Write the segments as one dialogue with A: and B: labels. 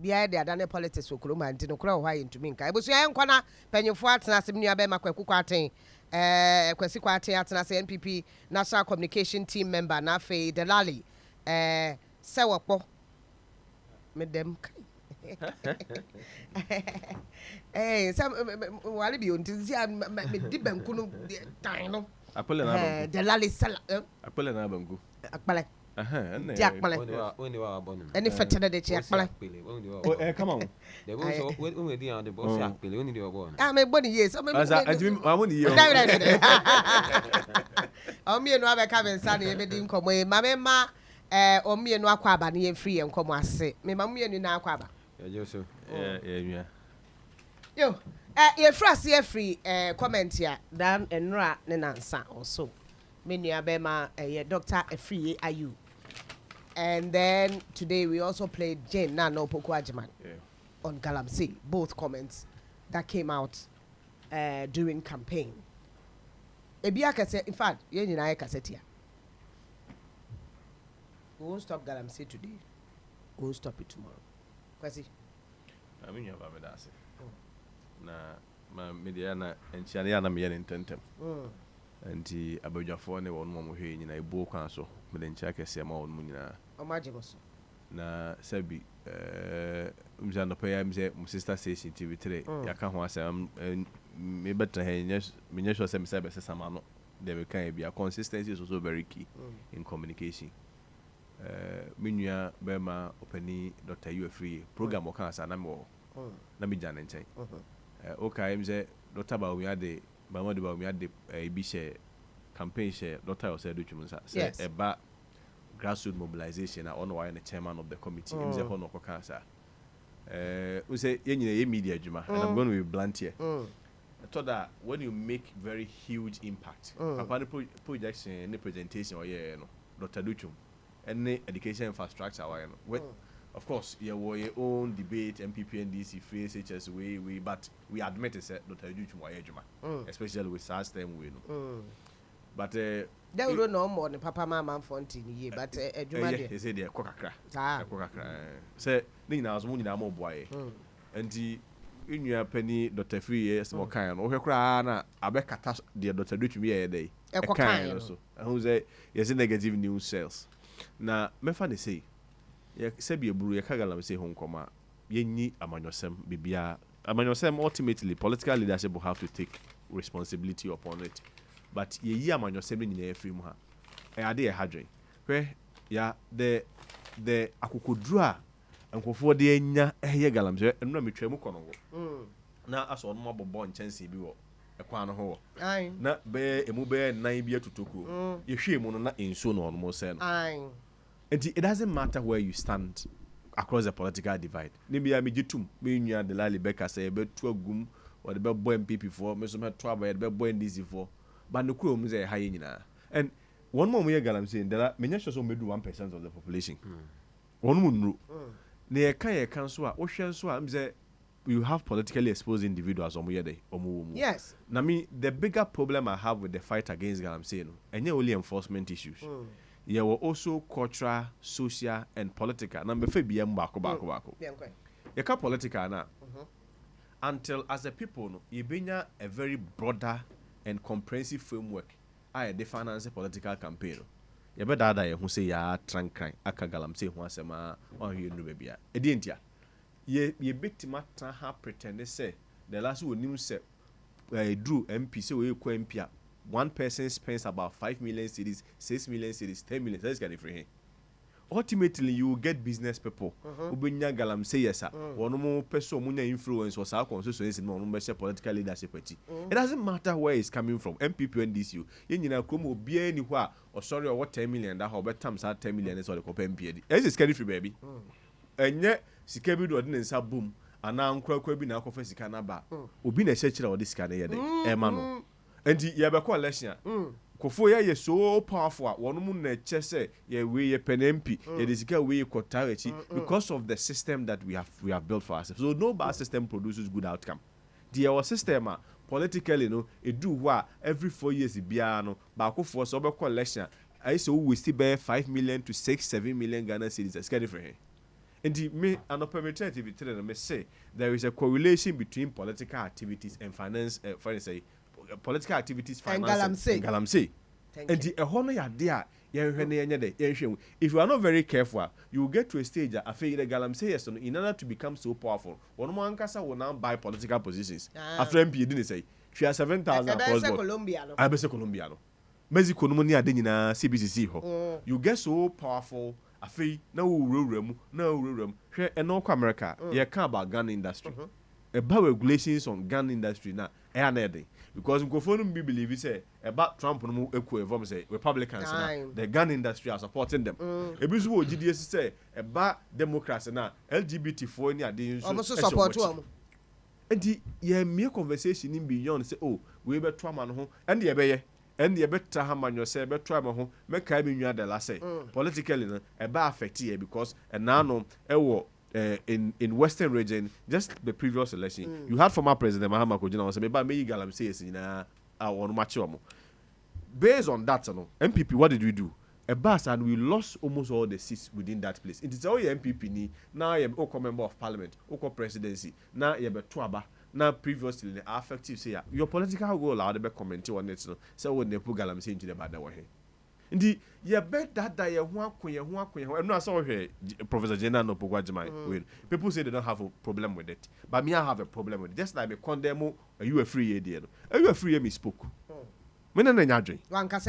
A: bia de adane politics okroma nti no kra ho ayi ntumi nka ebusu ya nkwa na panyefo atena asem nua be makwa kwaten kwasi kwaten atena se NPP National Communication Team member na fe Delali se wopo medem some wale bi onti sia me di banku no tan no
B: apele na banku
A: Delali sala
B: apele na banku
A: akpale
B: ene
C: Only wa abon.
A: Any fetch de chi akpale
B: come on
C: They go so we dey on the boss akpele only dey abon.
A: Me boni yes so me
B: ajimi amoni ye
A: o mi enu abeka me nsa na ye be di nkomo e ma me ma o mi enu akwa aba na ye free nkomo ase me ma mi enu na akwa aba
C: Ya Joseph.
B: Yeah.
A: yo ye free comment ya dan enra ne nansa also me nua be ma ye Dr. Afriyie Ayew. And then today we also played Jane Nano Poku Ajiman on Galamsey. Both comments that came out during campaign. Ebia kase, in fact, yen na cassette here. We won't stop Galamsey today. We won't stop it tomorrow. Kwasi.
B: I mean you have me that say. Na ma media na enchiane ya na me yen intentem. Anti abadwafo ne won mo hwe nyina ebu kwan so me de nchia kese ma won mu nyina
A: Omajiboso.
B: na sabi mja no pay mje mu sister station TV3 yaka ho asem me better he me nyesho se me sabe se samano de we kan bia consistency is also very key in communication. Me nua be ma opani Dr. Ayew Afriyie program o kan asa na me wo na me jane nchen okay mje Dr. Bawumia Bamadi Bawumia de bi share campaign share Dr. Ose Adochum say eba grassroots mobilization na Onua the chairman of the committee mze ho no koka sa we say ye media adwuma and I'm going to be blunt here. I thought that when you make very huge impact upon the projection and presentation or no Dr. Adochum any education infrastructure no of course you have your own debate MPP and DC free HS we but we admit it that Dr. Adochum wa adwuma especially with SARS time we no but they
A: don't know more than Papa Mama Fontin ye but adwuma
B: they say they kokakra say ni na aso mu nyina mo boaye anti inua pani Dr. Afriyie small kan no hwekra na abekata de Dr. Adochum ye dey kan so who say yes negative news sales na mefa dey say ye sebi eburu ye kagala say hon koma ye nyi amanyosem bibia amanyosem ultimately political leadership will have to take responsibility upon it but ye yi amanyosem ni nyina free mu ha e ade ye hadwen hwe ya the akokoduru a enkofo de anya ehye galamse enu na metwam kono wo na aso no mabobọ nchanse bi wo ekwan no ho na be emu be nan bi atutoko ye hwe mu no na enso no no mo se no and it doesn't matter where you stand across the political divide. Nimia me jitum me nua de Lali Beka say be to agum or the be boy MPP for me so me to aba be boy NDC for but no kuro mu say ha nyina. And one more we galam saying that me nya so me do 1% of the population. One mu nru. Na ye kan so a wo hwe so a me say you have politically exposed individuals omo yede omo.
A: Yes.
B: Na me the bigger problem I have with the fight against galam saying no enye only enforcement issues. There were also cultural, social, and political. Number 5 BM bako. You can political now. Until as a people, you bring a very broader and comprehensive framework. I define as a political campaign. You better that you say ya trankrine. Aka galamsey who say ma on you no baby. Edientia. Ye victim ha pretend say the last one news say drew MP say we ko MP. One person spends about 5 million cedis, 6 million cedis, 10 million. That's kind of free. Ultimately, you will get business people. Ubinya galamsey yes, one more person munya influence or our constituency no political leadership. It doesn't matter where it's coming from. MPP and DCU. You know, come be anywhere or sorry or what 10 million that how better times 10 million is all the MPP. It's scary free baby. And yet, sikebi do ordinance boom. And now nkwa bi na akofo sika na ba. Obi na chechira odi sika na ye dey. E ma no. Enti ye be call election kofo ye so powerful one mu na che say ye we ye penmp ye desika we kotarechi because of the system that we have built for ourselves. So no bad system produces good outcome. The system politically no e do what every 4 years bia no ba kofo so be call election I say we still bear 5 million to 6-7 million Ghana cedis. It's kind of free. And me an opportunity to me say there is a correlation between political activities and finance. Political activities, finance, and galamsey. And the honor ya dear, if you are not very careful, you will get to a stage that after the galamsey in order to become so powerful. One man will now buy political positions. After MP didn't say she has 7,000. I say Colombiano. Mexico no money adena CBCC ho. You get so powerful. After now room. And no America. You can about gun industry. About regulations on gun industry now. Because we believe it say about Trump no equal say Republicans now the gun industry are supporting them. Ebisu wo GDS say about Democrats now LGBT for any adin
A: so support them.
B: And the mere conversation in beyond say oh we be Trump man ho and the be and the better hamman yourself be Trump ho make I be nwa the last say politically no about affect here because and now no in Western region, just the previous election, you had former President Mahama Kojina was saying, "But me galamsey is in our match." Based on that, MPP, what did we do? A bus, and we lost almost all the seats within that place. It is all your MPP ni now. You are a member of Parliament, a presidency. Now you are a tuaba. Now previously the affective say your political goal allowed to comment on it. So when they put galamsey into the bad way. Indeed, you bet that you want I'm not sorry, Professor Jenna no Pogwajimai. People say they don't have a problem with it, but me I have a problem with it. Just like me condemn Ayew Afriyie dear. Ayew Afriyie misspoke. Me na nyadwe. Wanka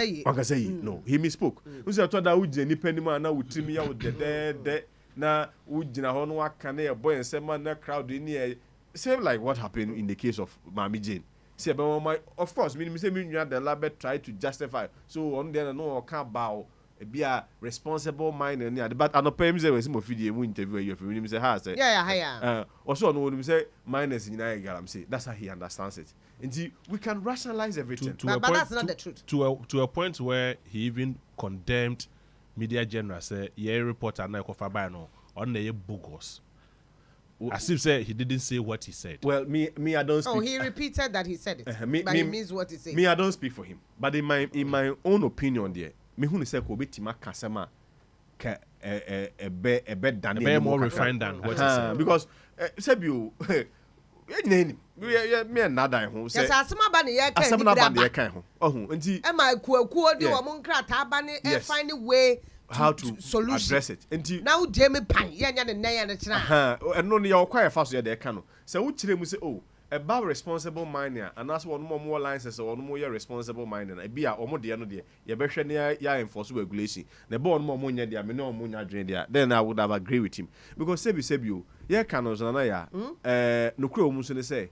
B: say no, he misspoke. We say to that uje ni penima na utimi ya de na ujina ho no aka na boy and say man na crowd in here. Same like what happened in the case of Mami Jane. Say, but my, of course, me say me the lab try to justify. So on there no can't bow. Be a responsible mind and yeah. But I know pay me say we see more video interview you. Me say ha say.
A: Yeah.
B: Also no me say minus in galamsey. That's how he understands it. And we can rationalize everything.
A: But that's not the truth.
D: To a point where he even condemned media general say yeah reporter na kofa by no on the bogus. As if say he didn't say what he said.
B: Well, me I don't speak.
A: Oh, he repeated that he said it. But he means what he said.
B: Me I don't speak for him. But in my own opinion there, me who say ko betima kasema ka a bit
D: more refined than what he said.
B: Because Sebio me another ho say.
A: Yes, asema ba ne ye kan.
B: Asema ba ne ye kan ho. Ohun nti
A: e ma kuakuo de wo mo nkrata ba ne e find a way
B: how to address it.
A: Now Jamie Pan, yanya the nay and the
B: and no your quiet fast ya de cano. So we chile say oh about responsible miner and that's one more licenses or more responsible miner. I be a omo de no de ye be hwe ne ya enforce regulation. The born more money there me no money drain there. Then I would have agree with him. Because sebi ye canos na ya no kro mu so ne say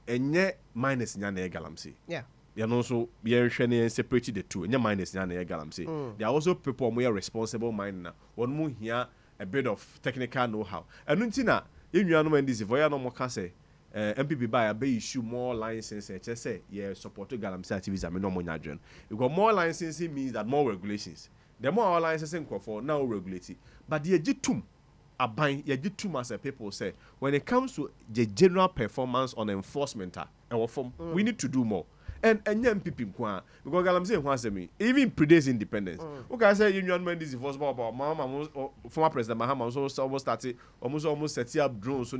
B: enye minus nya na galamsey.
A: Yeah.
B: You know, so we are separated the two. And your mind is not a galamsey. There are also people more responsible mind now. One more here a bit of technical know-how. And untina, you know, this if I no more can say MPP buy a bay issue more licenses. Just say yeah, support galamsey activities. I mean, no more join. You got more licensing means that more regulations. The more our licensing for now regulated, but the legitimate. As a people say, when it comes to the general performance on enforcement, we need to do more. And young people because galamsey wants me even predates independence. Okay, say union men this was about former president Mahama almost started almost setting up drones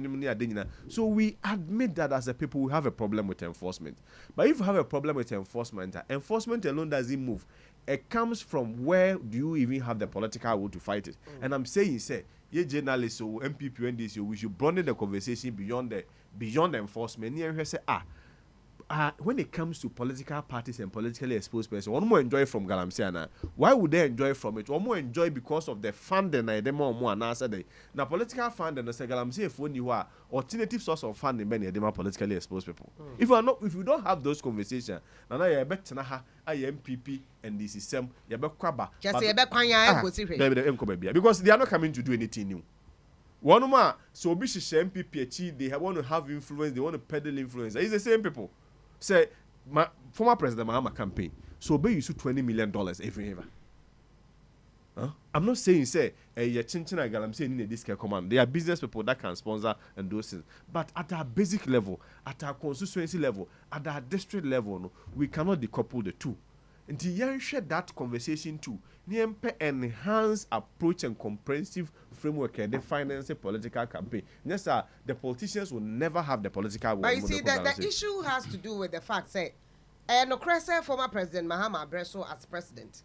B: so we admit that as a people we have a problem with enforcement. But if you have a problem with enforcement alone doesn't move. It comes from where do you even have the political will to fight it? And I'm saying say ye journalists or MPP and this we should broaden the conversation beyond the enforcement. Here say when it comes to political parties and politically exposed persons, one more enjoy from galamsey. Why would they enjoy from it? One more enjoy because of the funding. Now political funding, the galamsey for you are alternative source of funding. Many them are politically exposed people. If you don't have those conversations, now you bet na MPP and the system you bet kwaba.
A: Just you bet kwanya
B: because they are not coming to do anything new. One more so be MPP they want to have influence. They want to peddle influence. It's the same people. Say, my former president Mahama campaign, so be you 20 million every year. I'm not saying say you're changing a galamsey in this command. There are business people that can sponsor and those things. But at our basic level, at our constituency level, at our district level, no, we cannot decouple the two. Until you share that conversation too, enhance approach and comprehensive framework they finance a political campaign. Yes, sir, the politicians will never have the political will.
A: But you see, the issue has to do with the fact that former President Mahama Bresso as president,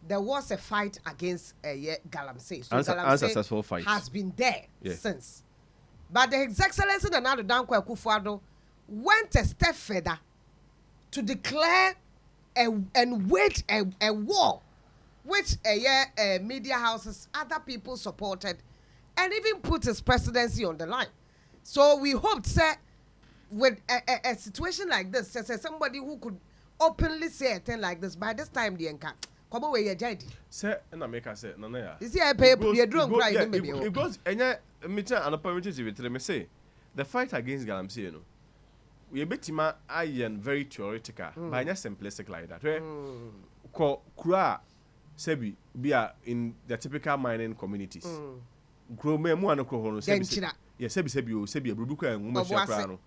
A: there was a fight against galamsey. So
B: unsuccessful fight
A: has been there since. But His Excellency Nana Dankwa Akufo-Addo went a step further to declare and wage a war, which media houses, other people supported, and even put his presidency on the line. So we hoped that with a situation like this, somebody who could openly say a thing like this, by this time the enka come away your jadi.
B: Say and America say no ya.
A: You see I pay you drunk cry
B: it goes enya meeting and opportunity with me say the fight against galamsey, you know. We betima ayen very theoretical, but enya simplistic like that. Where kura sebi be in the typical mining communities. Grow me mu anokro hono sebi. Yes, sebi brubuko en ngumashia kra no.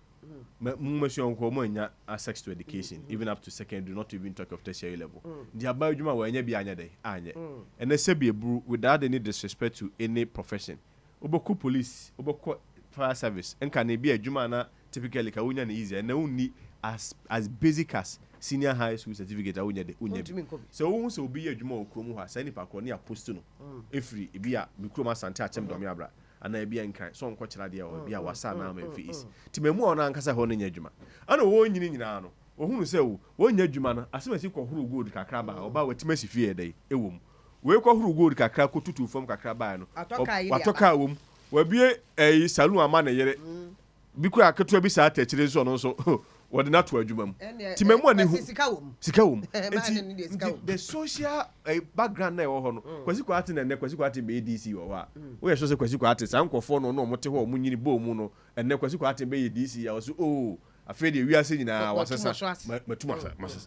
B: Mumashia nko mo nya access to education even up to secondary, not even talk of tertiary level. The about juma we nya bi anya dey anye. And sebi ebru without any disrespect to any profession. Oboku police, oboku fire service, enka na bi adwuma na typically ka wonya na easy and na unni as basic as senior high school certificate wonya de unya. So won so obi adwuma okrom ho asani pa ko na post no. Efri ebi a mikrom asante achem do me abra. Ana ebi enkan so nko kira de o bia wasa na ma fees timemu ona ankasa ho no nya adwuma ana wo nyini nyina no ohunu se wo nya adwuma no asemasi ko huru gold kakra ba oba watimasi fie dey ewom we ko huru gold kakra ko tutu fam kakra ba no watoka wom wabie salon ama na yere biku aketo bi sa atachire so no so wode na to adwuma mu timemu ani hu sika wom the social background na e wo ho no kwasi ko ate na ne kwasi ko ate be DC wo ha wo ye so se kwasi ko ate san kwofo no no mote ho mo nyini bo mu no enne kwasi ko ate be DC ya wo so afei de wiase nyina wasesa matuma masesa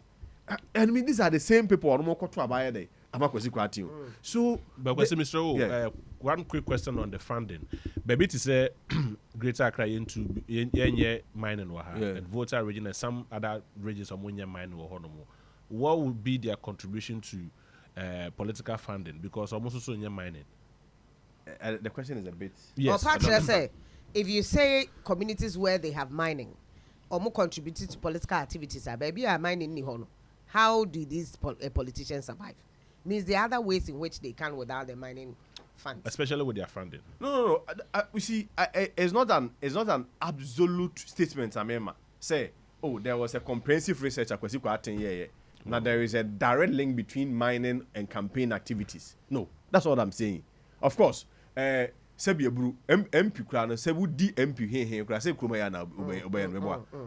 B: and I mean these are the same people on mo koto abaye dey amakwasi ko ate so
D: but kwasi Mr. One quick question on the funding. Baby to say Greater Accra into yenye mining wa and Volta region and some other regions of Munya mining wa hono mo. What would be their contribution to political funding? Because almost also in mining.
B: The question is a bit.
A: Yes. Well, say, if you say communities where they have mining or more contributed to political activities, baby are mining ni hono. How do these politicians survive? Means there are other ways in which they can without the mining funds.
D: Especially with their funding.
B: No. We see, it's not an absolute statement. Say, there was a comprehensive research now there is a direct link between mining and campaign activities. No, that's what I'm saying. Of course, Sebi Bru MP Krano Sebu D MP here say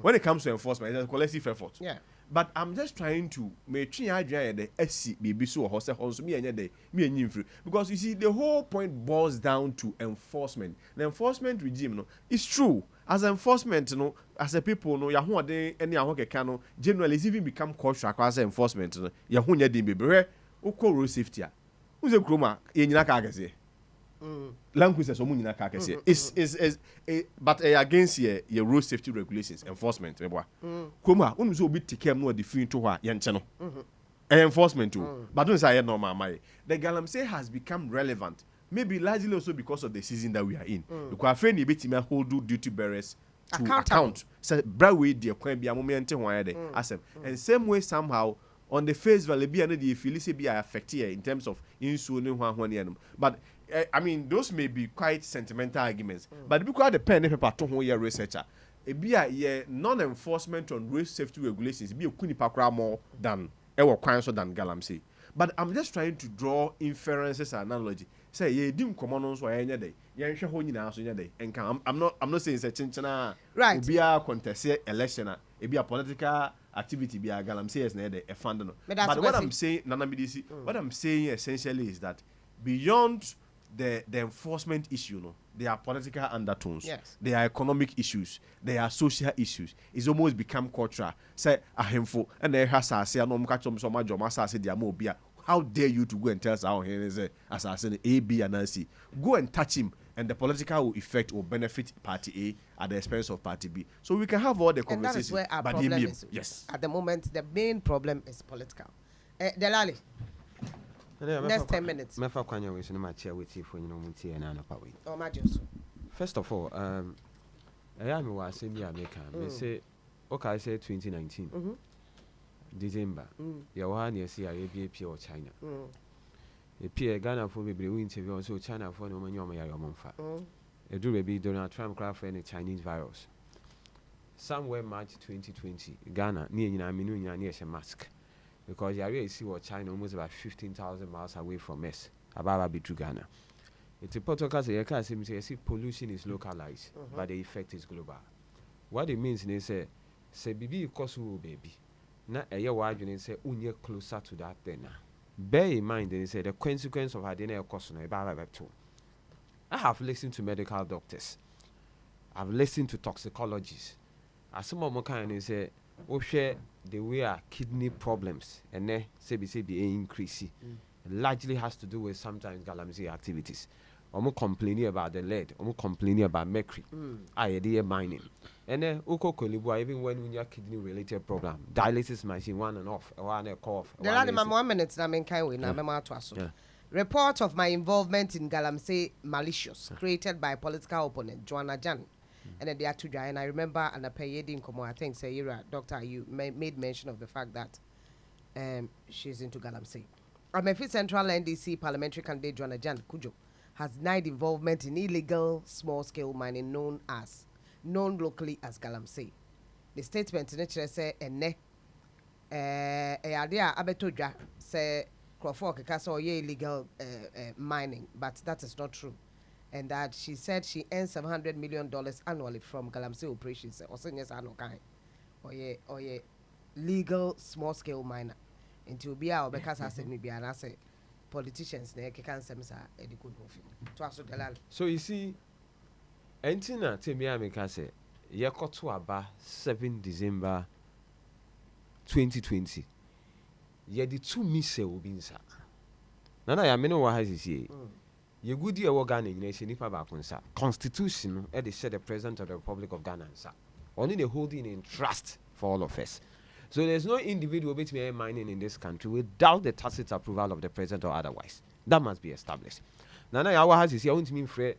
B: when it comes to enforcement, it's a collective effort.
A: Yeah.
B: But I'm just trying to make sure the SC be so horse me and free. Because you see, the whole point boils down to enforcement. The enforcement regime, no, it's true. As enforcement, no, as a people, no, yahu de any ahokekano generally it's even become cultural as enforcement. No, yahu nya dimbe bre uko road safety. Who's a kroma yenyina ka akese. Language is omunyina ka akese. Is but against your road safety regulations enforcement meboa. Kroma unu so obi take no the free to ha ye nche no. Enforcement too. But don't say normal my. The galamsey has become relevant. Maybe largely also because of the season that we are in. Because afeni betime hold duty bearers to account. So brawe de kwan bia moment ho de asem. And same way somehow on the face value be and the feel say be affected in terms of insu ne ho ho but I mean those may be quite sentimental arguments. But because the pen paper to ho researcher e be a non-enforcement on road safety regulations be a kunipa kra more than kwan so than galamsey. But I'm just trying to draw inferences and analogy. Say ye dim common so anya day. Ye hwe ho nyina so nya day. Enka I'm not saying say chinchina
A: right.
B: Be a contest election e be a political activity be a galamsey is na dey e fund no. But what I'm saying Nana Midisi, what I'm saying essentially is that beyond the enforcement issue, no, there are political undertones.
A: Yes.
B: There are economic issues. There are social issues. It's almost become cultural. Say ahemfo and there has say no mka chom so ma joma say dia mo bia. How dare you to go and tell us how he is assassin A, B, and C? Go and touch him, and the political effect will benefit party A at the expense of party B. So we can have all the conversations.
A: And that is where our problem is.
B: Yes.
A: At the moment, the main problem is political. Delali. Next 10 minutes.
C: Mefa kwanya we so na chair with you for you know muntie na no power.
A: Oh, Majoso.
C: First of all, I am was saying America. Me say okay, say 2019. December. Ya wa na see Arabia or China. Ghana for be interview also China for no money ya monfa. Do be Donald Trump craft any Chinese virus. Somewhere March 2020, Ghana near minu near a mask. Because you already see what China almost about 15,000 miles away from us. About to Ghana. It's a protocol say pollution is localized, but the effect is global. What it means is say baby kosu baby. Na a year wide and say unye closer to that thing. Bear in mind they say the consequence of adena kosu no about I have listened to medical doctors. I've listened to toxicologists. As some of my kind say share the way our kidney problems and then CBCB increase largely has to do with sometimes galamsey activities. I'm complaining about the lead. I'm complaining about mercury. Idea mining. And then even when you have kidney related problem, dialysis machine on and off, one a cough.
A: The last 1 minute na men kai we na mema to aso. Report of my involvement in galamsey malicious created by political opponent Joanna Jan. And then they are to dry. And I remember and a payed Komo, I think say Dr. You made mention of the fact that she's into galamsey. Amefi Central NDC parliamentary candidate Joanna Jan Kujo has denied involvement in illegal small-scale mining known locally as galamsey. The statement in it say ene idea abetodwa say Crawford Kasa or illegal mining, but that is not true. And that she said she earns $700 million annually from galamsey operations. Or ye legal small-scale miner. Until be our because I said maybe and I say politicians ne can say
C: so you see entina temi ameka say ye koto aba 7 December 2020 ye di 2 mise obi nsa na ya me no wa ha sisi ye gudi e wo Ghana nyina se nipa ba konsa constitution e dey share the president of the Republic of Ghana nsa only the holding in trust for all of us. So there's no individual between mining in this country without the tacit approval of the president or otherwise. That must be established. Nana Yawa has this. I want to mean for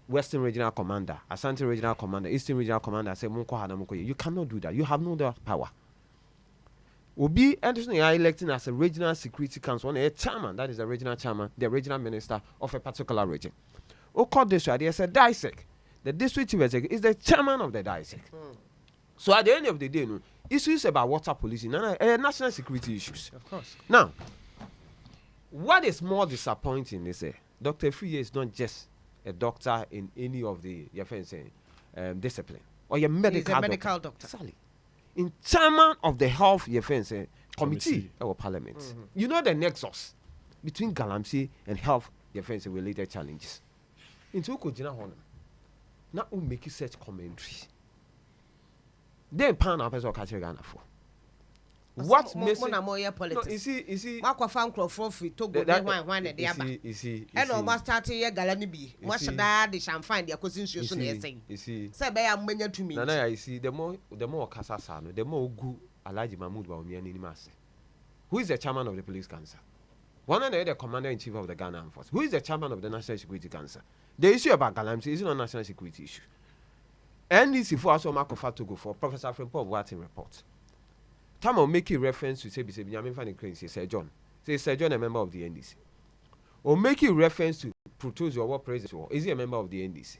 C: Western Regional Commander, Asante Regional Commander, Eastern Regional Commander. Say you cannot do that. You have no other power. Obi Anderson are electing as a regional security council, a chairman. That is the regional chairman, the regional minister of a particular region. Who called this right? They said DISEC. The district chief is the chairman of the DISEC. So at the end of the day, issues about water pollution and national security issues.
D: Of course.
C: Now, what is more disappointing is Dr. Afriyie is not just a doctor in any of the discipline or your medical,
A: he's a medical doctor.
C: Sally. In chairman of the health committee or parliament. You know the nexus between galamsey and health related challenges. Into Kojina Honor. Now we make such commentary. Then pan up as well catch Ghana for. What missing?
A: No, you see. What fan Crawford free to go one at the other.
C: You see.
A: And almost starting your galani be. What should I shall find the acquisition? You see. Say, I am many to me.
C: Nana, I see the more Casasano, the more good Alaji Mahmoud Baumia Nimase. Who is the chairman of the police council? One and the commander in chief of the Ghana Armed Force. Who is the chairman of the National Security Council? The issue about galamsey is not a national security issue. NDC for us to go for Professor Frimpong Watin report. Time will make a reference to say Benjamin Fanny Crane, say Sir John. Say Sir John a member of the NDC. Or make a reference to Protestors or what president is he a member of the NDC?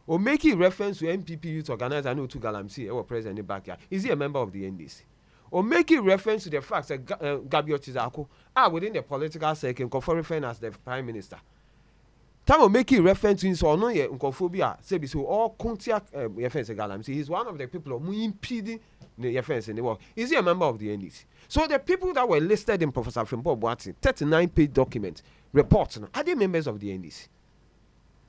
C: Or make a reference to MPP youth organizer no to galamsey or president in the backyard. Is he a member of the NDC? Or make a reference to the fact that Gabriel Chizako within the political circle referring as the prime minister. Time will make a reference to his or no uncophobia. Say so all contact galamsey. He's one of the people who impeding the offense in the world. Is he a member of the NDC? So the people that were listed in Professor Frimpong Boatin 39-page document reports are they members of the NDC?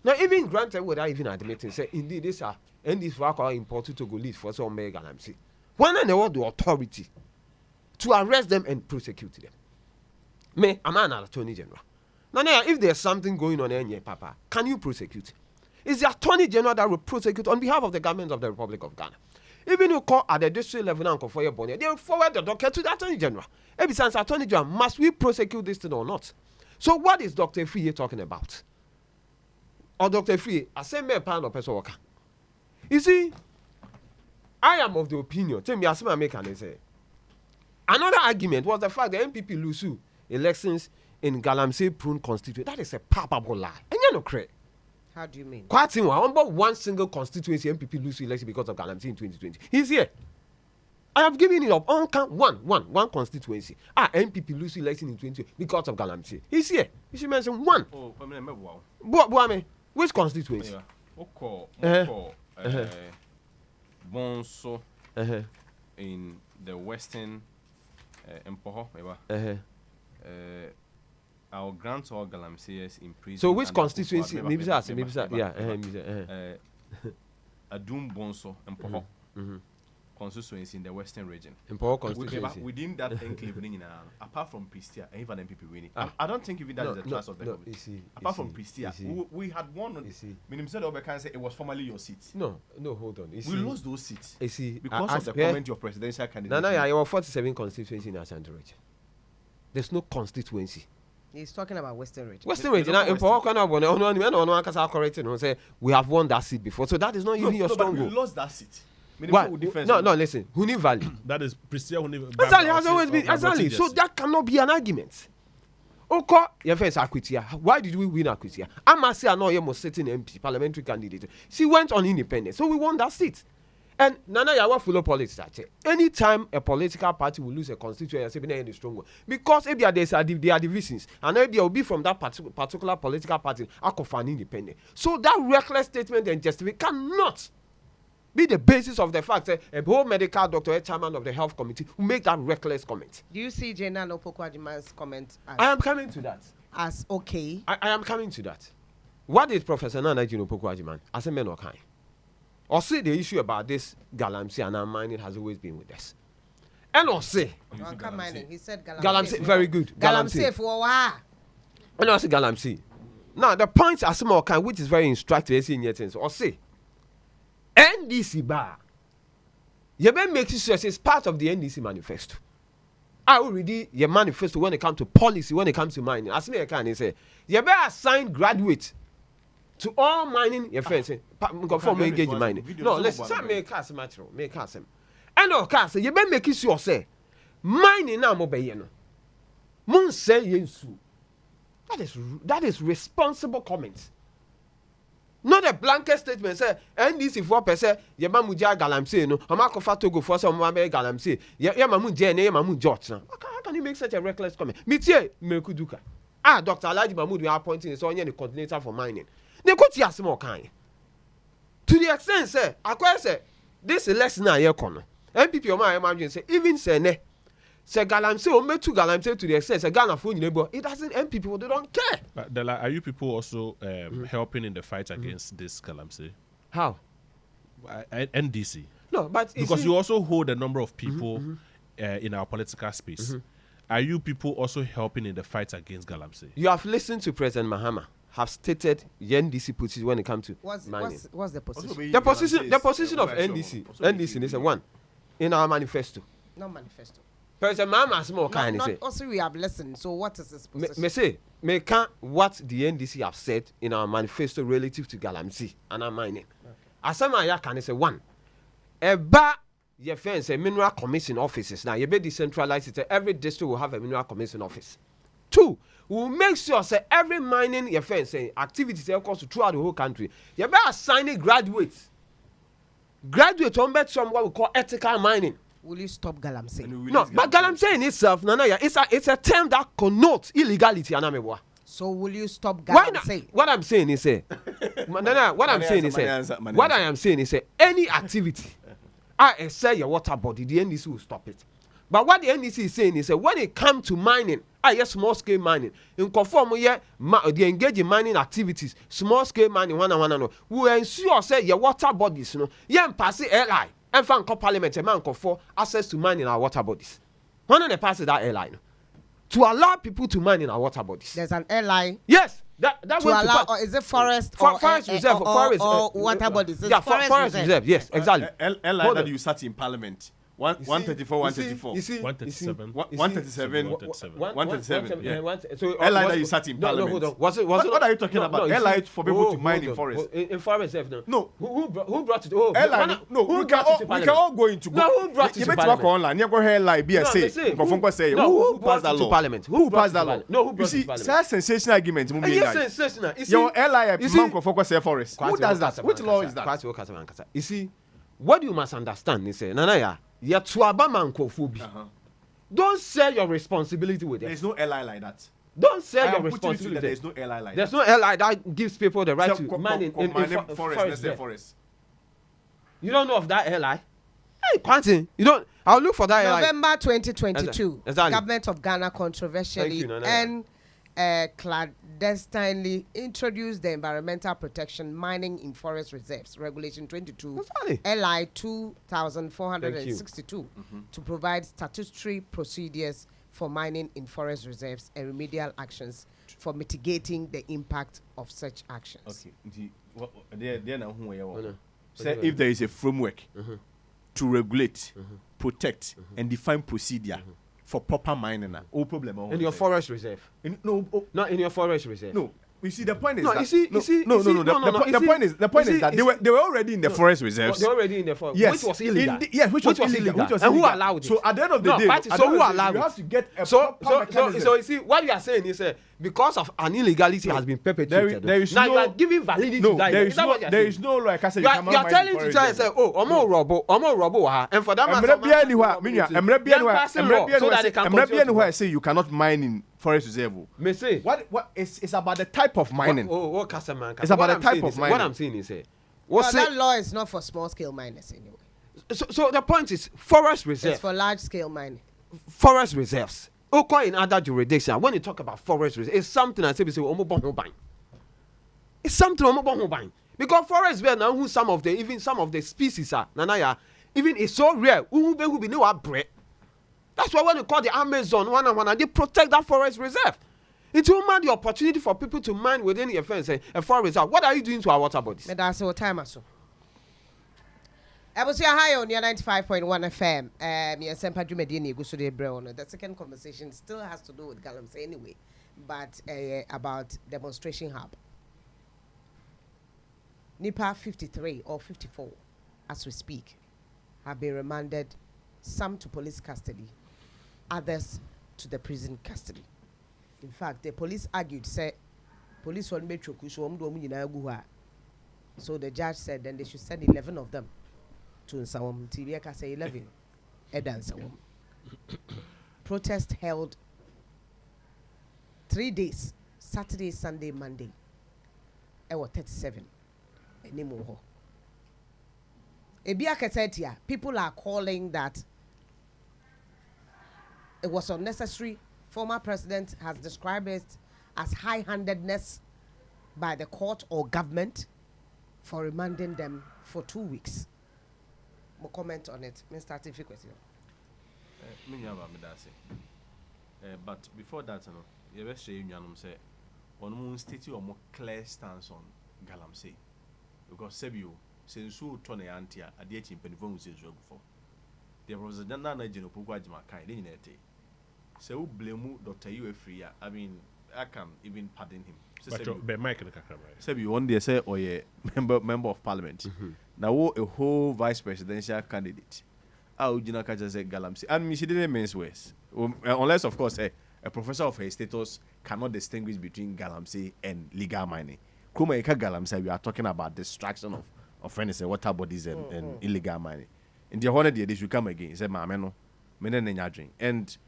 C: Now even granted without even admitting, say indeed these are NDC work are important to go lead for some galamsey. Why not they want the authority to arrest them and prosecute them? Me, I'm an attorney general. Now, if there's something going on in Papa, can you prosecute? It's the Attorney General that will prosecute on behalf of the government of the Republic of Ghana. Even you call at the district level and call for your bonnet, they will forward the docket to the Attorney General. Every since Attorney General, must we prosecute this thing or not? So what is Dr. Afriyie talking about? Or Dr. Afriyie, I say me pan of person worker. You see, I am of the opinion. Tell me, as I make and say. Another argument was the fact that MPP lose elections in galamsey prune constituency. That is a palpable lie. And you know, correct.
A: How do you mean?
C: Quite in one single constituency MPP lose election because of galamsey in 2020. He's here. I have given it up on one constituency. MPP lose election in 2020 because of galamsey. He's here. You should mention one.
B: Oh, I mean,
C: What? Which constituency?
B: Bonso in the western Mpoho, our grants or galamseyers in prison.
C: So which constituency? Maybe that.
B: Adum Bonso Mpoho constituency in the western region.
C: Mpoho constituency.
B: Within that enclave, apart from Pristia, even MPP winning. I don't think even that is the trust of the committee. Apart from Pristia, we had won. Minister Obekan said it was formerly your seat.
C: No, hold on.
B: We lost those seats
C: because
B: of the comment your presidential candidate.
C: No, you have 47 constituency in Ashanti region. There's no constituency.
A: He's talking about Western region.
C: Western region. Now, say we have won that seat before, so that is not even your strong goal.
B: We lost that seat.
C: Why? No, listen. Huni Valley.
D: That is Pristia Huni.
C: Exactly, has always been exactly. So that cannot be an argument. Okay, your face Akwitia. Why did we win Akwitia? Amasi Anoye was sitting MP, parliamentary candidate. She went on independent, so we won that seat. And Nana Yawa follow politics. Anytime a political party will lose a constituency, they are strong because maybe there are divisions, and maybe will be from that particular political party. Akofan independent. So that reckless statement and justification cannot be the basis of the fact that a whole medical doctor, a chairman of the health committee, who make that reckless comment.
A: Do you see Jena Opoku-Agyemang's comment as...
C: I am coming to that.
A: As okay?
C: I am coming to that. What is Professor Nana Opoku-Agyemang as a man or kind? Or say the issue about this galamsey and our mining has always been with us. And or say...
A: He said
C: galamsey. Very good.
A: Galamsey for what?
C: And I say galamsey. Now, the point as more kind, which is very instructive, or say... NDC bar. You better make sure it's part of the NDC manifesto. I already your manifesto when it comes to policy, when it comes to mining. As me I can say, you better assign graduates to all mining your friends. Conform engage in mining. No, listen, make us material, make us. And of course, you better make sure say mining now mobile no. Mun say yensu. That is responsible comments. Not a blanket statement. Say NDC 4%. Ye mamu ja galamsey no. Ama kofa Togo for some mamu galamsey. Ye mamu je ne mamu George na. How can you make such a reckless comment? Mitie mekuduka. Dr. Alhaji Mahmood we are appointing is only the coordinator for mining. They go to small kind. To the extent say, akwa say this election na ye kono. MPP o ma imagine say even say ne. Say galamsey o metu galamsey to the extent say Ghana for neighbor. It doesn't end people. They don't care.
D: But are you people also helping in the fight against this galamsey?
C: How?
D: NDC.
C: No, but
D: because you also hold a number of people in our political space. Are you people also helping in the fight against galamsey?
C: You have listened to President Mahama have stated the NDC position when it comes to mining.
A: What's the position?
C: The position of NDC is a one in our manifesto.
A: No manifesto.
C: President Mahama is more kind.
A: Also, we have listened. So, what is his position?
C: Me can't what the NDC have said in our manifesto relative to galamsey and our mining. Asama ya can say one. Eba ye fence a mineral commission offices now. You be decentralized it. Every district will have a mineral commission office. Two, we will make sure say every mining ye fence activities across throughout the whole country. You be assigning graduates. Graduates on bet some what we call ethical mining.
A: Will you stop galamsey?
C: No, but galamsey in itself, it's a term that connotes illegality.
A: So will you stop galamsey?
C: What I'm saying is, what I am saying is, any activity, I say your water body, the NDC will stop it. But what the NDC is saying is, when it comes to mining, small scale mining, in conform they engage in mining activities, small scale mining, one, will ensure say your water bodies, pass it LI. And fan parliament a man for access to mine in our water bodies. One of the passes that airline to allow people to mine in our water bodies.
A: There's an airline.
C: Yes, that
A: to allow. Or is it forest
C: forest reserve
A: or water bodies?
C: Yeah, forest reserve. Yes, exactly.
B: Airline that you sat in parliament 134, 134.
C: You see,
D: 137.
B: 137.
D: 137.
B: Yeah.
C: So
B: LI that you sat in Parliament.
C: Hold on. What are
B: you talking about? LI for people to mine in forest.
C: In forest, no. Who brought it?
B: Oh, LI. No, we can all go into.
C: No, who brought it to Parliament?
B: Online. You go here LI. BSA. Who passed that law?
C: Parliament?
B: Who passed that law?
C: No, who brought
B: it to Parliament? You see, such sensational arguments.
C: Yes, sensational.
B: Your LI man go focus say forest. Who does that? Which law is that?
C: You see, what you must understand is Nanaya. You're to Abaman Kofubi. Don't share your responsibility with them.
B: There's no LI like that.
C: Don't share your responsibility.
B: There's no LI like
C: There's
B: that.
C: There's no LI that gives people the right to mine in
B: forest.
C: You don't know of that LI? Hey, Quentin, you don't. I'll look for that LI.
A: November 2022.
C: Exactly.
A: Government of Ghana controversially and clandestinely introduced the Environmental Protection Mining in Forest Reserves Regulation 22 LI 2462 to provide statutory procedures for mining in forest reserves and remedial actions for mitigating the impact of such actions.
B: Okay. Say if there is a framework to regulate, protect, and define procedure for proper mining, no problem.
C: In your forest reserve? Not in your forest reserve.
B: No. You see, the point is
C: no,
B: that
C: the
B: point is that they were already in the forest reserves.
C: They were already in the forest.
B: Yes.
C: Which was illegal.
B: Which was illegal.
C: And who allowed it?
B: So at the end of the day,
C: so who allowed it?
B: You have to get a
C: proper mechanism. So you see, what you are saying is because of an illegality has been perpetrated. Now you are giving validity to that.
B: There is no law. You
C: are telling to say, oh, Omo Robo, and for that matter, so that they can
B: continue. Say you cannot mine in forest reserve.
C: Me say
B: what it's about the type of mining.
C: It's about the type of mining. What I'm saying is
A: that law is not for small scale miners anyway.
C: So the point is forest reserve.
A: It's for large scale mining.
C: Forest reserves. In other jurisdictions, when you talk about forest reserves, it's something I say we say it's something because forest reserve now who some of the species are even it's so rare who be no bread. That's why when you call the Amazon one they protect that forest reserve. It will man the opportunity for people to mine within the fence a forest reserve. What are you doing to our water bodies?
A: That's our time also. I was here high on your 95.1 FM. Yes, the second conversation still has to do with galamsey anyway, but about demonstration hub. Nipa 53 or 54, as we speak, have been remanded, some to police custody, others to the prison custody. In fact, the police argued, say, police on metro, so the judge said then they should send 11 of them to Nsawam. Tibiaka say 11. Edan Nsawam. Protest held 3 days, Saturday, Sunday, Monday. Ewa 37. Anymore. Ebiaka said here, people are calling that it was unnecessary. Former president has described it as high-handedness by the court or government for remanding them for 2 weeks. More comment on it. Mr. Atifi question.
B: But before that, you best say say on moon state or more clear stance on galamsey because Sebio since who turn a antia a dear chimp and phone says before. There was a Nana General Pugajima kind in it. So blame Dr. Ayew Afriyie. I mean, I can even pardon him. Sebio one day say or a member of parliament. Now a whole vice presidential candidate. How do you say galamsey? And she didn't mean words. Unless of course a professor of her status cannot distinguish between galamsey and legal mining. Kuma galamsey, we are talking about destruction of friends, water bodies and illegal mining. In the honor day, should come again. Say, "Mameno, drink." And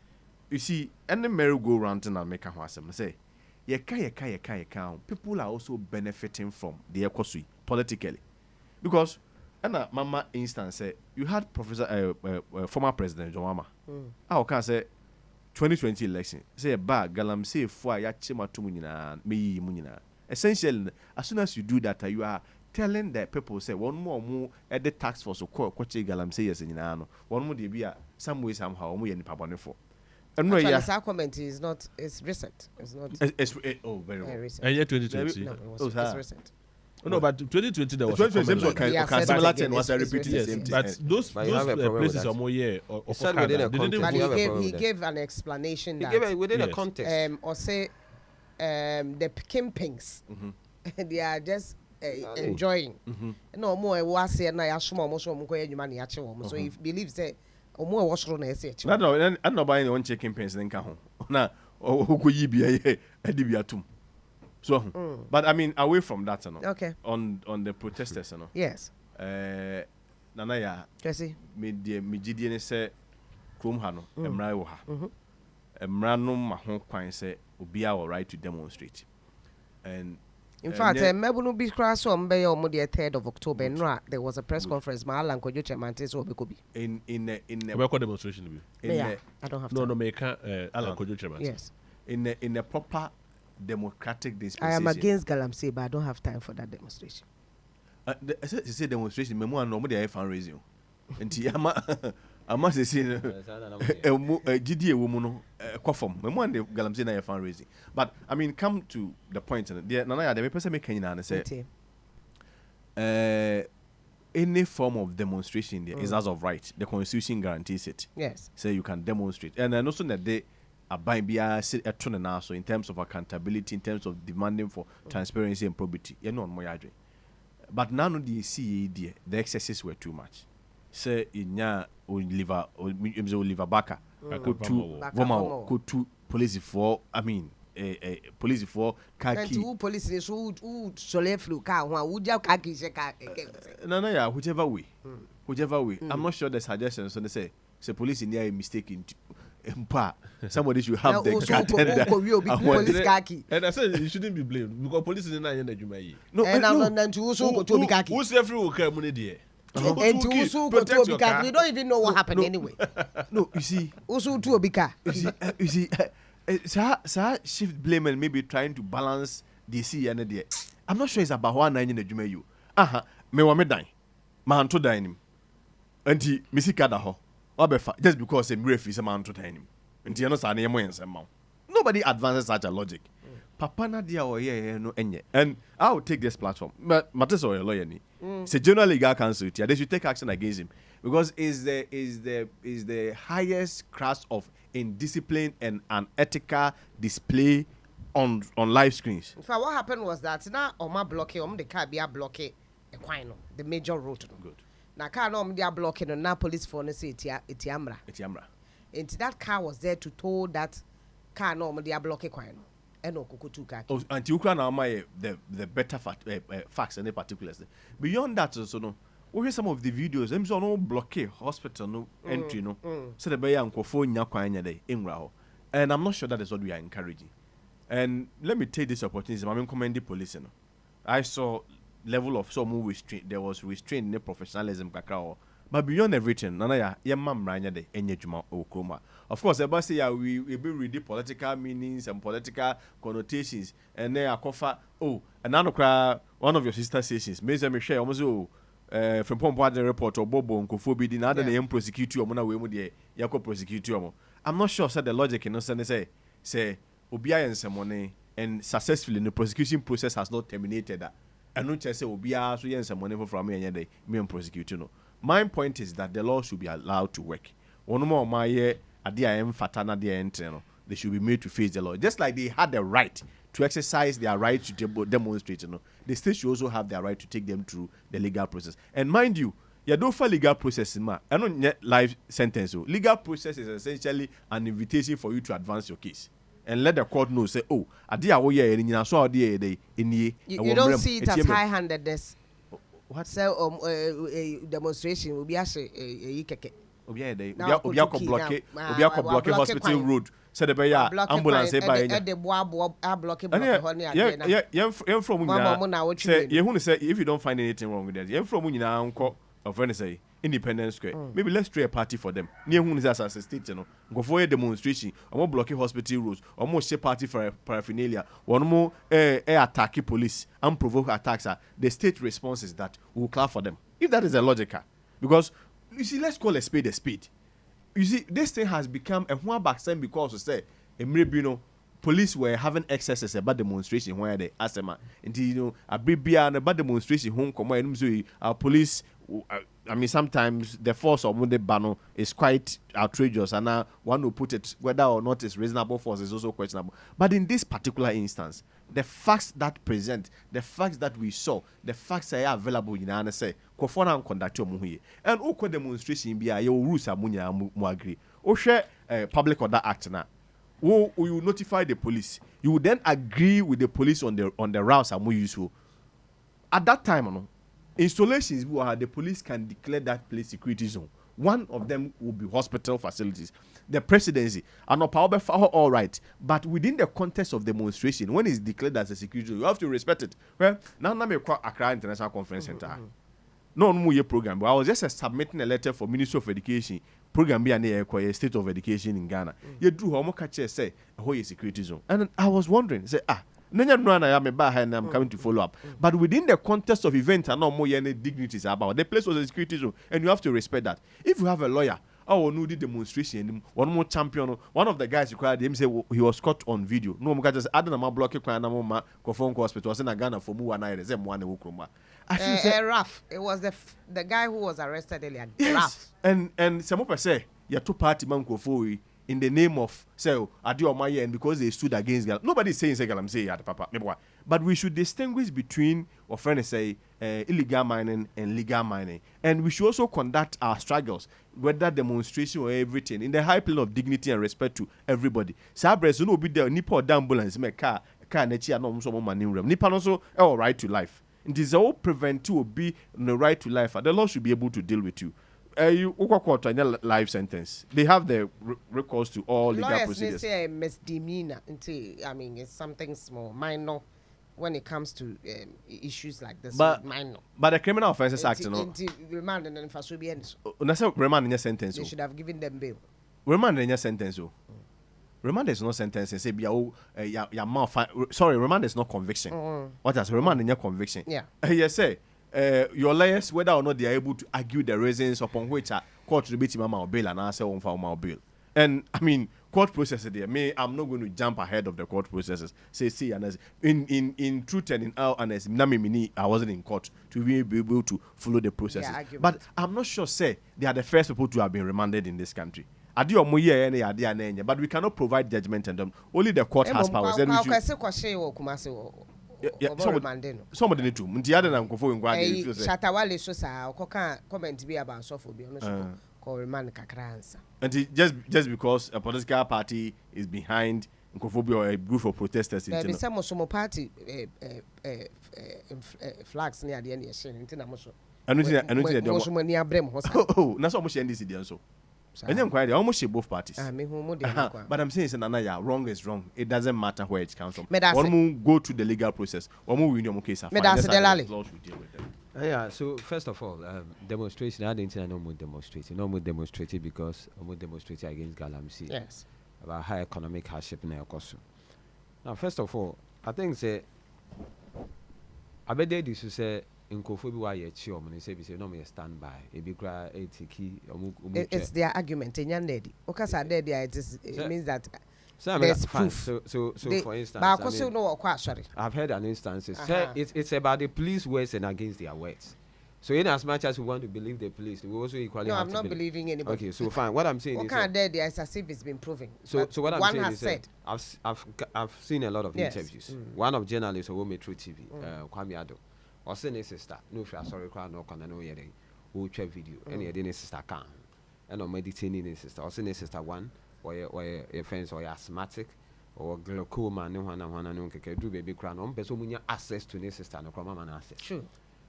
B: you see, any merry-go-round and make a wasem say, "Yeka. People are also benefiting from the economy politically, because." And mama instance say you had former president John Mahama. I can say 2020 election. Say bag galamsey for ya chema to me munina. Essentially, as soon as you do that, you are telling the people say one more at the tax force or kwache galamsey yes in no. One more be some way somehow we any pabone for. And no,
A: yeah, our comment is not. It's recent. It's not.
B: Oh, very
A: recent.
D: And yet 2020.
A: No, it's recent.
D: No, but 2020 there was
B: 2020
D: a common line.
B: similar thing was repeating the
D: Yes,
B: same thing.
D: but those places are more
C: He said within a context.
A: But
C: You have a problem
A: he
C: with
A: gave an explanation
C: He
A: that
C: gave it within a context.
A: or say the kingpins they are just enjoying. No more was say na yashoma mo so mo ko edwuma na yache wo. So he believes that omo e wosoro na ese eche.
B: No, I'm not buying one chicken pens then ka ho. Na okoyi bia edi bia tum. So, but I mean, away from that, you know,
A: Okay.
B: on the protesters, you know,
A: Yes.
B: Nana ya,
A: Jesse.
B: me GDN say, Chrome Hano, Emra Woha, Emrano Mahon Quine say, Ubia will right to demonstrate. And
A: in fact, Mebunu be cross on Bay on the 3rd of October, and there was a press conference. Mahalan Kojo Chamantes or Bikobi.
B: In
D: a record demonstration.
A: I don't have to.
D: No, me can't. Alan Kojo Chamantes.
A: Yes.
B: In a proper democratic dispensation.
A: I am against galamsey, but I don't have time for that demonstration.
B: Say demonstration, memo and normally I fundraising. And I must say, GDA woman, coffin, memo and the galamsey na fundraising. But I mean, come to the point, Nana, the person making and say, any form of demonstration there is as of right. The Constitution guarantees it.
A: Yes.
B: So you can demonstrate. And I know that they buying so in terms of accountability, in terms of demanding for transparency and probity. You know, but now the CED, the excesses were too much. Say in Oliver Baka, go to police for, I mean, police for khaki.
A: And police who sole flu car who just khaki
B: No, whichever way. I'm not sure the suggestions. So they say police in there is mistaken. Somebody should have the
A: police khaki.
D: And I said you shouldn't be blamed because police is not in the Jumai.
A: No, and to also go to khaki.
D: Who's every okay money there?
A: And to also go to khaki. We don't even know what happened anyway.
B: No, you see.
A: Also to bika.
B: You see. Sir, shift blame and maybe trying to balance the sea and the. I'm not sure it's about 1 in the Jumai. Me wa me die. Man to die him. Anti Missy Kadaho. Just because a brief is a man to time. Nobody advances such a logic. Papa Nadia or no enye. And I'll take this platform. But Matis or a lawyer. It's a general legal counsel. They should take action against him. Because is the highest class of indiscipline and unethical display on live screens.
A: In fact, what happened was that now Oma block the car be a block the major road.
B: Good.
A: Na car no they are blocking on na police for no say itiamra. And that car was there to tow that car no they are blocking kwan no. And okukutu car.
B: Oh, until you can now my the better facts and the particulars. Beyond that also no. We hear some of the videos. Them so no blockade hospital no entry no. So the bay nkofo nya kwan nya dey enwura ho. And I'm not sure that is what we are encouraging. And let me take this opportunity. I'm commending police no. I saw level of some restraint. There was restraint in the professionalism kakra. But beyond everything, nana ya mamranya de enye juma okroma. Of course, about say we be reading political meanings and political connotations, and then akofa and now one of your sister stations. Me share almost from Pompo the report or Bobo nkofo bi di na ada na prosecute you na we mu de yakọ prosecute you. I'm not sure said the logic in no say obia yensemone and successfully the prosecution process has not terminated that. I don't say obia so yensemone for me anya dey me prosecute no. My point is that the law should be allowed to work. One more my ade fatana de they should be made to face the law. Just like they had the right to exercise their right to demonstrate, the state should also have their right to take them through the legal process. And mind you, you don't for legal process, I don't get life sentence. Legal process is essentially an invitation for you to advance your case. And let the court know, say, you don't
A: see it as high-handedness. What so demonstration will be a keke.
B: Block hospital road. Said the ambulance by if you don't find anything wrong with that, you're from uncle of friends say Independence Square. Maybe let's throw a party for them. Near who is as a state, go for a demonstration, or more blocking hospital roads, or more share party for paraphernalia, one more attacking police, unprovoked attacks. The state response is that we'll clap for them. If that is a logical, because you see, let's call a spade a spade. You see, this thing has become a one back sign because say a maybe police were having excesses about demonstration where they asema. And you know, a bribia about demonstration home come where our police. I mean, sometimes the force of Munde Bano is quite outrageous, and one will put it whether or not it's reasonable force is also questionable. But in this particular instance, the facts that present, the facts that we saw, the facts that are available in Ghana say, Kofona and conduct your muhi, and oko demonstration be a your rules amunya mu agree. O share public order act na. You will notify the police. You will then agree with the police on the routes amu useful. At that time, installations where the police can declare that place security zone. One of them will be hospital facilities. The presidency, and all right, but within the context of demonstration, when it's declared as a security zone, you have to respect it. Well, now I'm Accra International Conference Center. No more program, but I was just submitting a letter for Ministry of Education. Program be a state of education in Ghana. You do how much say a security zone, and I was wondering, say I'm coming to follow up. But within the context of events, and no more any dignities about the place was a security zone, and you have to respect that. If you have a lawyer, no the demonstration, one more champion, one of the guys required him say he was caught on video. No, because just adding a block for phone hospital was in Ghana for more I feel
A: rough. It was the guy who was arrested earlier.
B: Yes.
A: Rough.
B: And some people say you're two party man in the name of Adio Maya, and because they stood against Galamsey. Nobody is saying Galamsey, Papa. But we should distinguish between what friends say illegal mining and legal mining. And we should also conduct our struggles, whether demonstration or everything, in the high plane of dignity and respect to everybody. Sabres will be there, Nipo ambulance, my car, Nechi, no so money room. Nippon also our right to life. It is all prevent to be the right to life. The law should be able to deal with you. You life sentence. They have the recourse to all legal procedures.
A: Say misdemeanor. I mean, it's something small, minor, when it comes to issues like this.
B: But
A: minor.
B: But the Criminal Offences Act,
A: remand and then for
B: remand in your sentence.
A: They should have given them bail.
B: Remand in your sentence. Remand is not sentence. Say sorry, remand is not conviction. What is remand in your conviction?
A: Yeah.
B: Yes, say. Your lawyers, whether or not they are able to argue the reasons upon which a court to beat him bail and answer one for my bail. And I mean, court processes there. I'm not going to jump ahead of the court processes. See, and as in truth and in all honesty, I wasn't in court to be able to follow the processes.
A: Yeah,
B: but I'm not sure, say, they are the first people to have been remanded in this country. But we cannot provide judgment on them. Only the court has powers. Somebody need to.
A: Shatawale so sa comment be about so for be no call remand kakransa.
B: And just because a political party is behind Nkophobia or a group of protesters in
A: China. There be some party flags near the end of the ntina mo so.
B: I don't think
A: mo so mani abrem ho sa.
B: Oh, na so mo share this idea so. And then quite almost share both parties. But I'm saying wrong is wrong. It doesn't matter where it comes from. One more go to the legal process. One more win your case.
C: Yeah, so first of all, demonstration, I didn't say no more demonstrating. No more demonstrating because more demonstrating against Galamsey.
A: Yes.
C: About high economic hardship in Ekosu. Now, first of all, I think say I bet they used to say in Kofobi why you chill and say no me stand by.
A: It's their argument in Yandedi. Okasa it means that
C: there's proof. So for instance, I've heard an instance. It's about the police words and against their words. So in as much as we want to believe the police, we also equally have to
A: I'm not believing anybody.
C: Okay, so fine. What I'm saying is
A: it's as if it's been proven.
C: So what I'm saying is I've seen a lot of interviews. One of journalists who made through TV, Kwame Ado. Or send a sister, no, if you are sorry, crowd, no, can I know yet? Who check video, and your dinner sister can, and on meditating in sister, or send a sister one, or your friends, or your asthmatic, or glaucoma, no one, no can do baby crown, on person access to the sister, no common access.
A: True.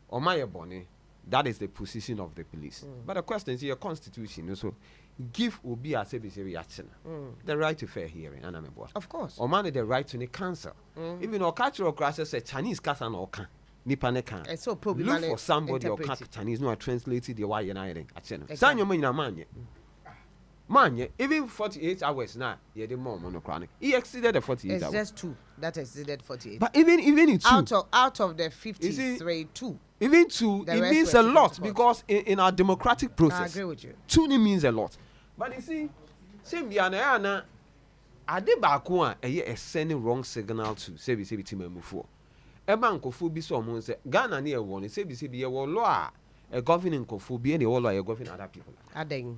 C: Or my bonnet, that is the position of the police. But the question is your constitution, also give Obi a service reaction, the right to fair hearing, and I'm a boy.
A: Of course.
C: Or man, the right to the cancer. Even our cultural crisis, a Chinese cancer or can. Nipaneka.
A: So probably
C: look for somebody or Chinese no translated the why and Sign your money man. Even 48 hours now, you're the more monochronic. He exceeded the 48 hours.
A: It's just 2 that exceeded 48.
C: But even in 2
A: out of the 53, 2.
C: Even 2, it means a lot because in our democratic process,
A: I agree with you.
C: 2 means a lot. But you see, same Yana ade baako a ɛyɛ sending wrong signal to say be timamufoɔ ɛma nkɔfoɔ bi so ɔmo sɛ Ghana ne ɛwɔ no say be yɛwɔ law a governing nkɔfoɔ bi ne ɛwɔ law a governing other people
A: Aden.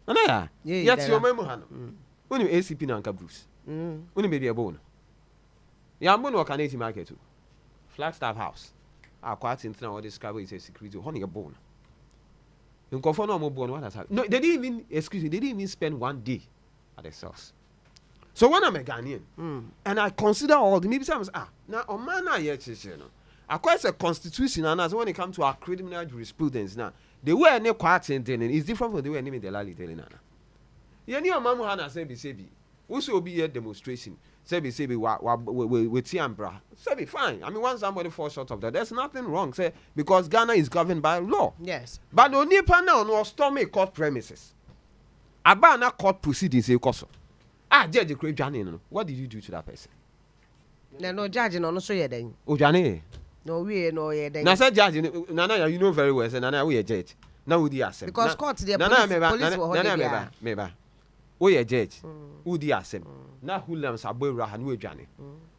C: ana ya yɛte ɔmo mu ha no wonim ACP na anka Bruce wonim baabi ɛbɔ no yɛambɔ no ɔkaneti market o Flagstaff House akɔ atentena wɔde discover is a security hɔ ne yɛbɔ no nkɔfoɔ no ɔmo bɔ no what has happened? No, they didn't even spend 1 day at the source. So when I'm a Ghanaian and I consider all the maybe some now on man yet I quite a constitution and as when it comes to our criminal jurisprudence now the way any quiet is different from the way any the lali telling nana. You know mamu hana say also be a demonstration say we tiambra say fine. I mean once somebody falls short of that there's nothing wrong say because Ghana is governed by law.
A: Yes. But
C: the only panel no storm a court premises. Abana court proceedings e koso. Judge Dwane no. What did you do to that person?
A: No judge no so ye den.
C: O Dwane.
A: No we no ye den.
C: Na say judge Nana you know very well say Nana we a judge. Now we dey accept.
A: Because court the police for
C: Nana meba. We a judge. Who dey accept. Na hoodlums aboyra ha no Dwane.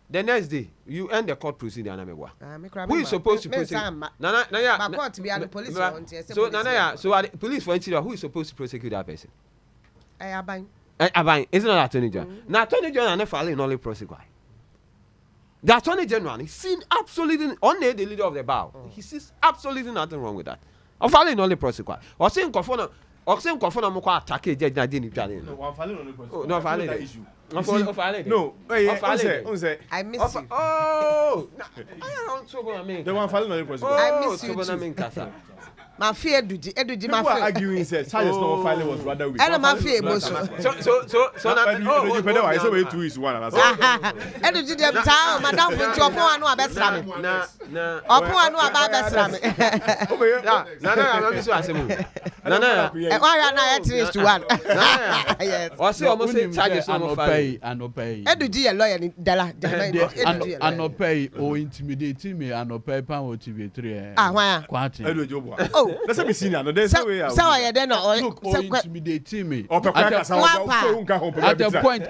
C: The next day you end the court proceeding Nana mewa. Who is supposed to prosecute? Nana
A: but court be the police
C: so Nana so the police for interior who is supposed to prosecute that person?
A: Aban.
C: Aban, isn't that Attorney General? Now Attorney General never filing only prosecute. The Attorney General, he seen absolutely only the leader of the bar. He sees absolutely nothing wrong with that. Of filing only prosecute. Or saying Kofona moko attack judge na didn't tell
B: No, I'm filing only prosecute.
C: No, filing that issue. No,
A: I miss you.
C: Oh, I don't trouble I mean.
B: The one filing only prosecute.
A: I miss you too. My fear eduji my fear.
B: People arguing said charges not filing was rather weak.
A: And my fear emotion.
C: So now
B: you better I say 2 is 1 and I say
A: eduji dem ta madam for your pon anu abesra me.
C: Na
A: opon anu aba abesra me.
C: Na me so asemu. Na
A: why are na 3:1? Yes.
C: O say almost say charges no filing.
A: Eduji your lawyer ni dala.
E: Anopay o intimidate me anopay pan o TV3.
A: Why?
B: Eduji oh, let's be senior. No, there's no way.
A: So I then
E: look, intimidating me.
B: At
E: the point,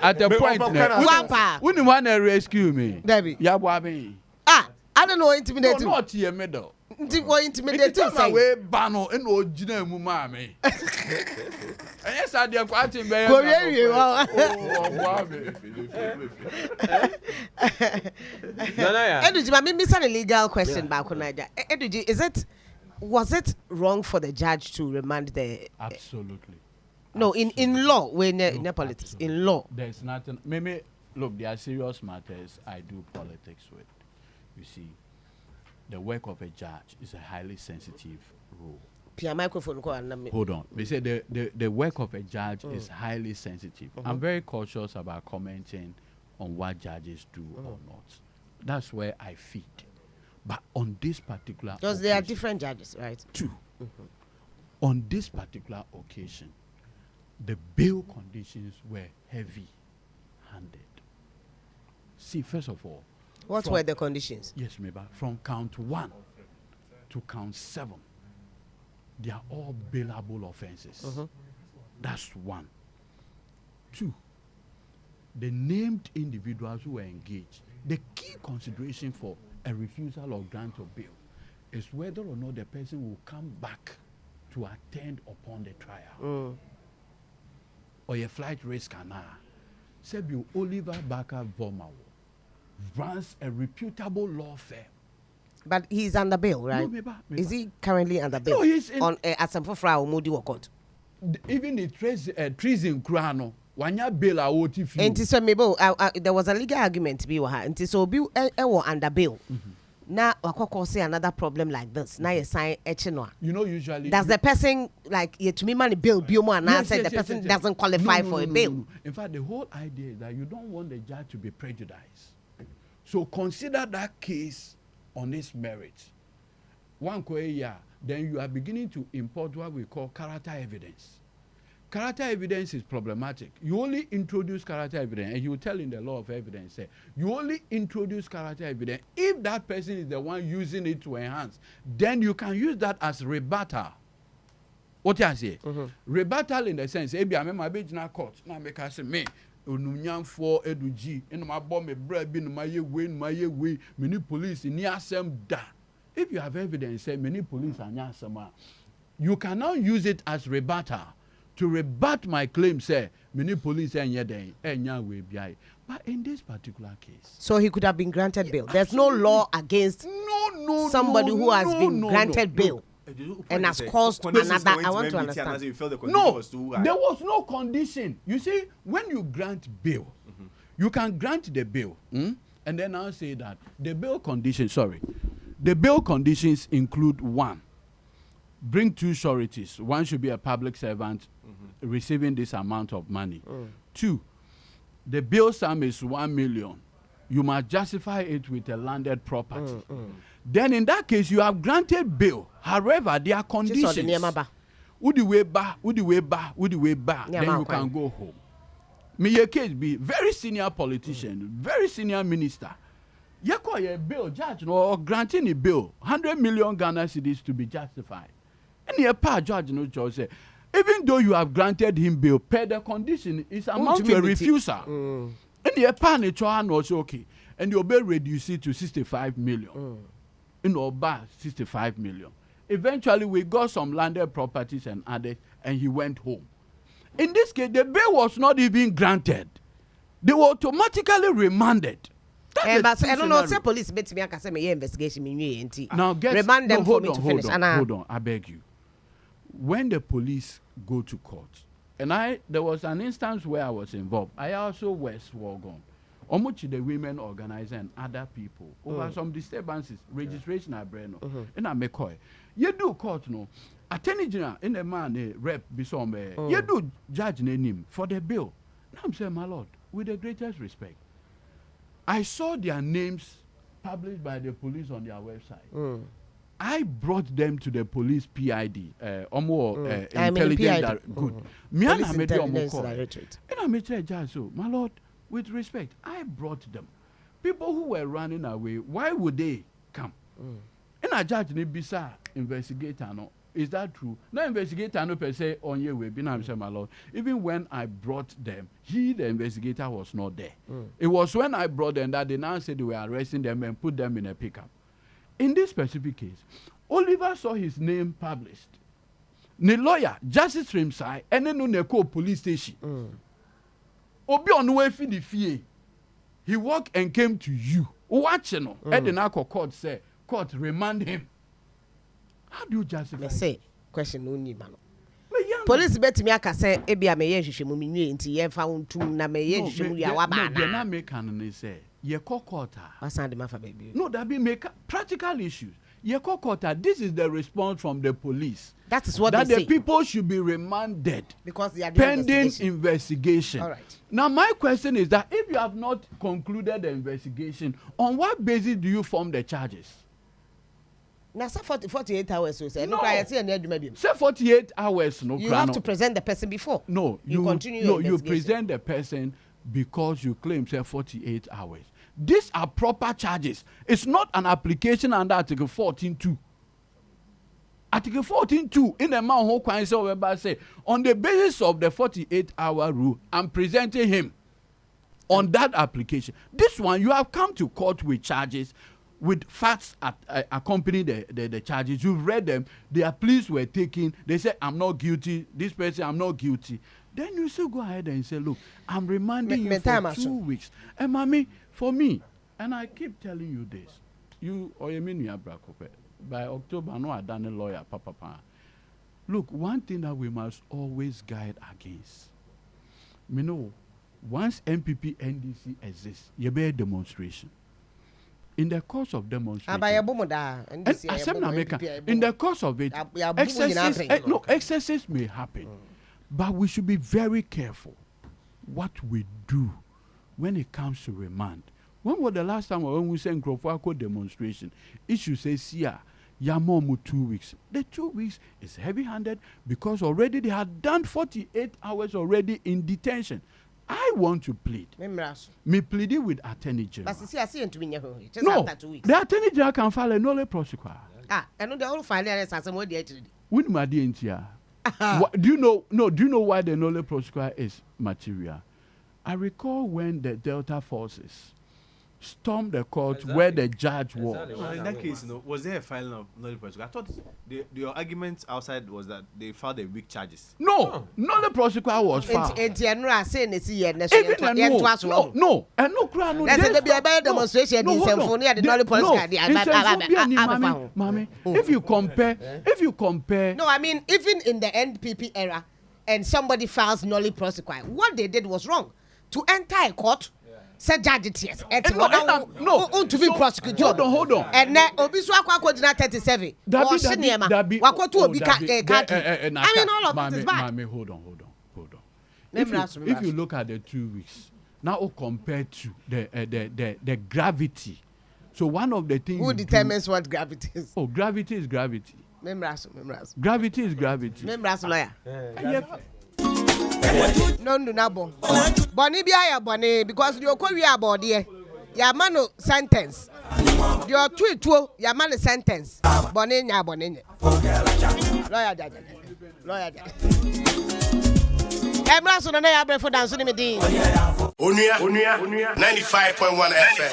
E: when you want to rescue me,
A: Debbie.
E: Yababi.
A: I don't know intimidating.
E: Not here, middle.
A: Intimidating.
E: Say way bano and no jina mumami. Yes, I did quite in bed.
A: Eduji, I mean, a legal question back on that. Eduji, was it wrong for the judge to remand the?
E: Absolutely.
A: No, in law, when in politics, in law.
E: There's nothing. Maybe look, there are serious matters I do politics with. You see, the work of a judge is a highly sensitive role. Hold on. We say the work of a judge is highly sensitive. I'm very cautious about commenting on what judges do or not. That's where I feed. But on this particular
A: because there are different judges, right?
E: Two. On this particular occasion, the bail conditions were heavy-handed. See, first of all,
A: what were the conditions?
E: Yes, maybe from count 1 to count 7, they are all bailable offenses. That's 1. 2, the named individuals who were engaged. The key consideration for a refusal of grant of bail is whether or not the person will come back to attend upon the trial. Or a flight risk canal. Sebio Oliver Barker Vomawo runs a reputable law firm.
A: But he's under bail, right?
E: No, meba.
A: Is he currently under bail?
E: No, he's in
A: on Asamfofra or Modi Wakot.
E: Even the treason Krano. Wanya bail a woti fi.
A: And so maybe there was a legal argument to be and so be under bail. Now wakoko say another problem like this. Now you sign echenwa.
E: You know usually
A: does the person like to me money bail biomo and answer the person doesn't qualify for a bail.
E: No. In fact, the whole idea is that you don't want the judge to be prejudiced. So consider that case on its merit. One year, then you are beginning to import what we call character evidence. Character evidence is problematic. You only introduce character evidence, and you tell in the law of evidence, you only introduce character evidence if that person is the one using it to enhance. Then you can use that as rebuttal. What you say? Rebuttal in the sense, I remember being in court. Now make us say me. onunyanfo eduji eno mabo me bra bi no maye we many police ni asem da. If you have evidence say many police anya asem a, you can now use it as rebuttal to rebut my claim say many police enya we biai. But in this particular case,
A: so he could have been granted bail. There's no law against somebody who has been granted bail. And has caused another. I want to understand.
E: No, there was no condition. You see, when you grant bail, you can grant the bail, and then I'll say that the bail conditions. The bail conditions include: 1, bring 2 sureties. 1 should be a public servant receiving this amount of money. 2, the bail sum is 1 million. You must justify it with a landed property. Then in that case, you have granted bail. However, there are conditions. Would you way back? Then you can go home. Me your case be very senior politician, very senior minister. You call a bail judge or granting a bail 100 million Ghana cedis to be justified. And your part judge no judge say, even though you have granted him bail, per the condition is amount to a refusal. And your part was okay, and your bail reduce it to 65 million. In Oba, 65 million. Eventually, we got some landed properties and added, and he went home. In this case, the bail was not even granted. They were automatically remanded.
A: But I don't know, say police bet me I say me investigation me
E: now
A: remand them for me to finish.
E: Hold on, I beg you. When the police go to court, and there was an instance where I was involved. I also was sworn. Omuchi the women organizer and other people over some disturbances, registration abreno. And I make you do court no. Attorney General in the man rep be some you do judge name for the bill. Now I'm saying, my lord, with the greatest respect, I saw their names published by the police on their website. I brought them to the police PID, intelligence good. Me and I made them call. And I made a judge so, my lord, with respect, I brought them. People who were running away, why would they come? And I judge the bisa investigator. No, is that true? No investigator no per se on your way. My lord. Even when I brought them, the investigator was not there. It was when I brought them that they now said they were arresting them and put them in a pickup. In this specific case, Oliver saw his name published. The lawyer, Justice Rimsai, and then no police station. Obi Onua fi the fie. He walked and came to you. Watching no. And then court say, court remand him. How do you justify?
A: Me say question only man. Police bet me aka say e bia me ye hwehwemu me nwie nti ye fa wontum na me ye hwehwemu ya wa ba na.
E: No, na make an say ye court.
A: Asan de mafa baby.
E: No, that be make practical issues. Ye court. This is the response from the police.
A: That is what
E: that
A: they say.
E: The people should be remanded
A: because they are doing
E: pending investigation.
A: All right.
E: Now my question is that if you have not concluded the investigation, on what basis do you form the charges?
A: Now say 48 hours so say
E: no.
A: Say
E: 48 hours no.
A: You have to present the person before.
E: No,
A: you continue.
E: No, you present the person because you claim say 48 hours. These are proper charges. It's not an application under Article 14.2. Article 14.2 in the man who can say on the basis of the 48-hour rule, I'm presenting him on that application. This one you have come to court with charges, with facts accompanying the charges. You've read them. Their pleas were taken. They say I'm not guilty. This person I'm not guilty. Then you still go ahead and say, look, I'm remanding you for 2 weeks. And mommy, for me, and I keep telling you this, you or you mean by October, no, I done a lawyer, papa. Look, one thing that we must always guide against. You know, once MPP NDC exists, you be a demonstration. In the course of demonstration, in the course of it, excesses may happen. But we should be very careful what we do when it comes to remand. When was the last time when we sent Grofako demonstration? Issue says here, Yamomu 2 weeks. The 2 weeks is heavy-handed because already they had done 48 hours already in detention. I want to plead. Me pleading with Attorney General. No, the Attorney General can file a nolle prosequi.
A: I know the whole file is as what they actually.
E: With my DNTR. Do you know why the nolle prosequi is material? I recall when the Delta forces stormed the court where the judge was.
B: In that case, was there a filing of nollie prosequi? I thought your argument outside was that they filed a weak charges.
E: No, nollie prosequi was filed.
A: No,
E: and no crime.
A: Let's say there be a better demonstration in Symphonia, the nollie prosequi.
E: If you compare.
A: No, I mean, even in the NPP era, and somebody files nollie prosequi, what they did was wrong. To enter a court, say judge it yes. To be prosecuted.
E: Hold on.
A: And then Obisu Akwa 37. Or Shinema. Wako to Obi I mean, all of it is bad.
E: Hold on. If you look at the 2 weeks, now compared to the gravity. So one of the things.
A: Who determines what gravity is?
E: Oh, gravity is gravity.
A: Membraso.
E: Gravity is gravity.
A: Membraso lawyer. No, Bonnie be a bonnie because you call your body. Your man sentence. Your tweet to your man sentence. Bonnie. Lawyer. Embrace on a breath for dancing in the
F: Onua 95.1 FM.